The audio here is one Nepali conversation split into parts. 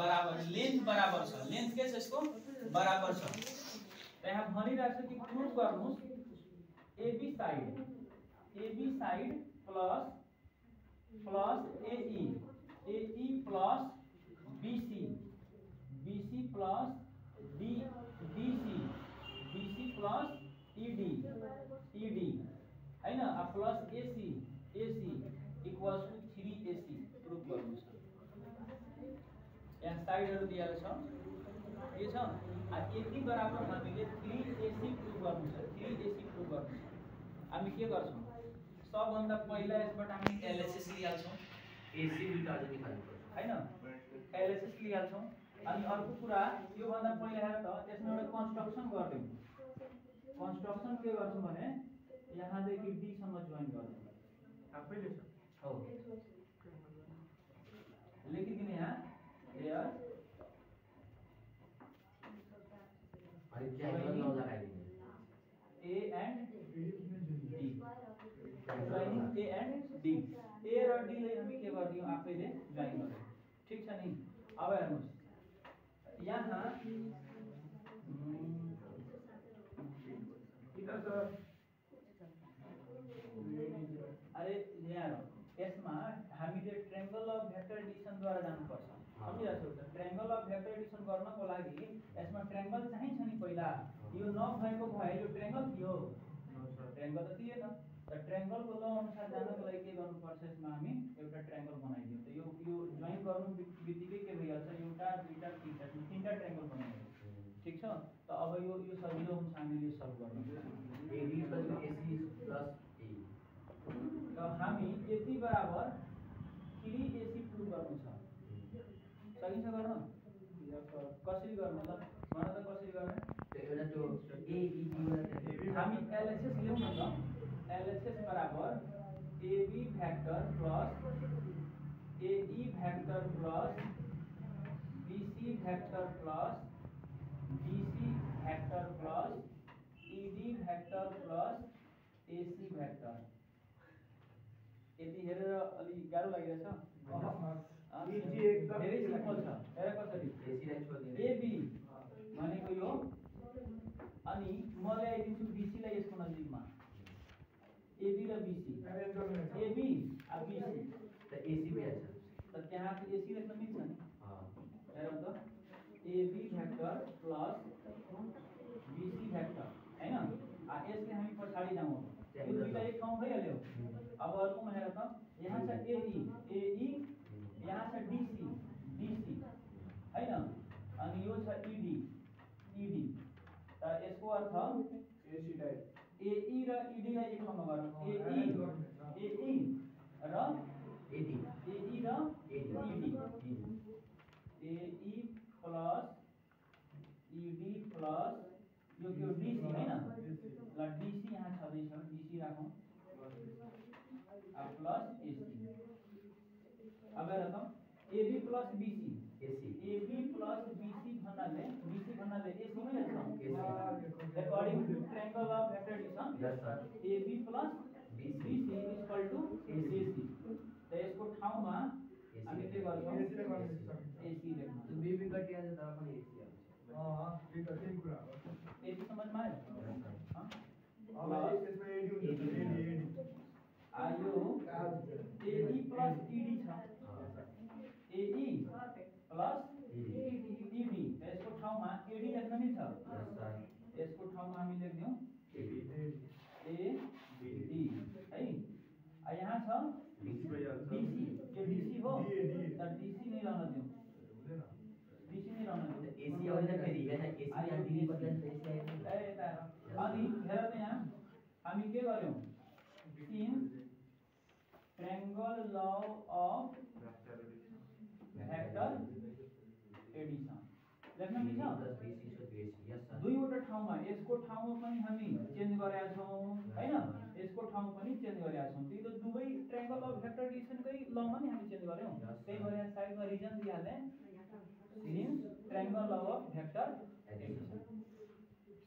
बराबर लेंथ बराबर छ लेंथ के छ यसको बराबर छ त यहाँ भनिरहेको छ कि प्रुभ गर्नुस् AB side plus AE plus BC plus BC plus ED हैन आ plus AC equals to 3AC prove गर्नुस् यहाँ साइडहरु दिएको छ के छ आ यति बराबर हामीले 3AC प्रुभ गर्नु छ 3AC प्रुभ गर्नु छ हामी के गर्छौं सबभन्दा पहिला यसबाट हामी LHS लिहाल्छौं AC दुईटा अझै निकाल्नु हैन LHS लिहाल्छौं अनि अर्को कुरा यो भन्दा पहिला हेर त यसमा एउटा कन्स्ट्रक्सन गर्दियौ कन्स्ट्रक्सन के गर्छौं भने यहाँ देखि D सम्म जोइन गर्छौं आफैले छ हो लेखिदिने यहाँ here अनि ट्रायंगल न लगाइदिने A and D joining A and D A र D लाई हामी के गर्दियौ आफैले जोइन गर्छौं ठीक छ नि अब हेर्नुस् यहाँ किन सर अरे यहाँ यसमा हामीले ट्रायंगल अफ भेक्टर एडिसन द्वारा जानुपर्छ समझिरहेको छ ट्रायंगल अफ भेक्टर एडिसन गर्नको लागि यसमा ट्रायंगल चाहिन्छ नि पहिला यो नभएको भए यो ट्रायंगल थियो ट्रायंगल त थिएन त ट्रायंगल को ल अनुसार जानको लागि के गर्नुपर्छ यसमा हामी एउटा ट्रायंगल बनाइदियौ त यो जोइन गर्नु बित्तिकै के भइहाल्छ एउटा दुईटा तीनटा ट्रायंगल बनाइदियौ ठीक छ त अब यो सजिलो हुन्छ हामीले यो सल्भ गर्न AB + AC + A त हामी यति बराबर 3AC प्रुभ गर्नु छ सकिन्छ गर्न कसरी गर्ने ल भन त कसरी गर्ने एउटा त्यो AEB हामी LHS ल्याउँ न त LHS बराबर AB vector plus AE vector plus BC vector plus BC vector plus ED vector plus AC vector यति हेरेर अलि गाह्रो लागिरहेछ इजी एकदम धेरै सिम्पल छ हेर कसरी AC लाई छोड्दिने AB भनेको यो अनि म ल्याइदिन्छु BC लाई यसको नजिकमा AB र BC AB आ BC त AC भइहाल्छ त त्यहाँ त AC लेख्न मिल्छ नि हेर त AB vector plus BC vector हैन आ यसले हामी पछाडी जाउँ यो दुईटा एक ठाउँ भइहाल्यो अब अर्कोमा हेर त यहाँ छ AE यहाँ छ DC हैन अनि यो छ ED त यसको अर्थ AC टाइप AE र ED लाई एक ठाउँमा गरौँ AE र AD AE plus ED plus यो के हो DC हैन ल DC यहाँ छदैछ DC राखौं आ प्लस AC अब हेर त AB plus BC AB plus BC भन्नाले AC मै छ according to triangle of vector addition yes sir AB plus BC is equal to AC त यसको ठाउँमा हामी के गर्छौं AC लेख्नु त्यो बीबी कटिया त पनि AC आउँछ ठीक है ठीक कुरा हो AC समझमा आयो अब यसमा AD हुन्छ AD आयो AE plus ED छ AE plus ED यसको ठाउँमा AD लेख्न मिल्छ yes sir यसको ठाउँमा हामी लेख्दियौ AD है आ यहाँ छ DC यो DC हो त DC नै रहन दियौ DC नै रहन दियौ AC आउँदैन फेरि यहाँ AC यहाँ दिने बदला AC आएन ए त अनि हेर त यहाँ हामी के गर्यौ since triangle law of vector addition लेख्न मिल्छ दुईवटा ठाउँमा यसको ठाउँमा पनि हामी चेन्ज गरेका छौं हैन यसको ठाउँ पनि चेन्ज गरेका छौं त्यो त दुवै ट्रायंगल अफ भेक्टर एडिसन कै लमा नि हामी चेन्ज गर्यौ त्यही भएर साइडमा रिजन दिहाल्ने since triangle of vector addition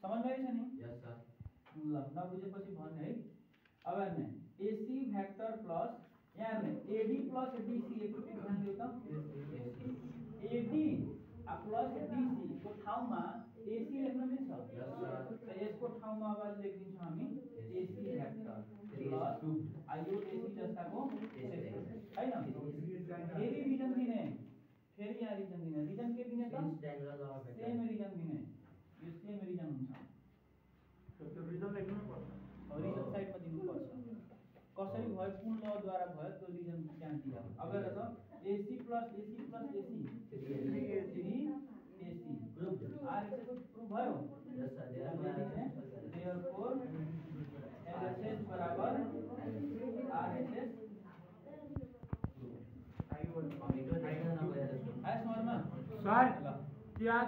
समझ आइछ नि यस सर ल नबुझेपछि भन्ने है अब हेर्ने AC भेक्टर प्लस यहाँ हेर्ने AD प्लस DC एकचोटी ध्यान दियो त एडी प्लस डीसी को ठाउँमा एसी लेख्न मिल्छ त यसको ठाउँमा अब लेखिदिन्छौँ हामी एसी भेक्टर प्लस यो एसी जस्ताको हैन फेरि रिजन दिने फेरि यहाँ रिजन दिने रिजन के दिने त सेम रिजन दिने यो सेम रिजन हुन्छ त्यो रिजन लेख्नु पर्छ रिजन साइडमा दिनुपर्छ कसरी भयो कुन ल द्वारा भयो त्यो रिजन त्यहाँ दियो अब हेर त AC plus AC plus AC 3 AC proof RHS proof भयो therefore LHS बराबर RHS अब यो आयो समझमा सर क्या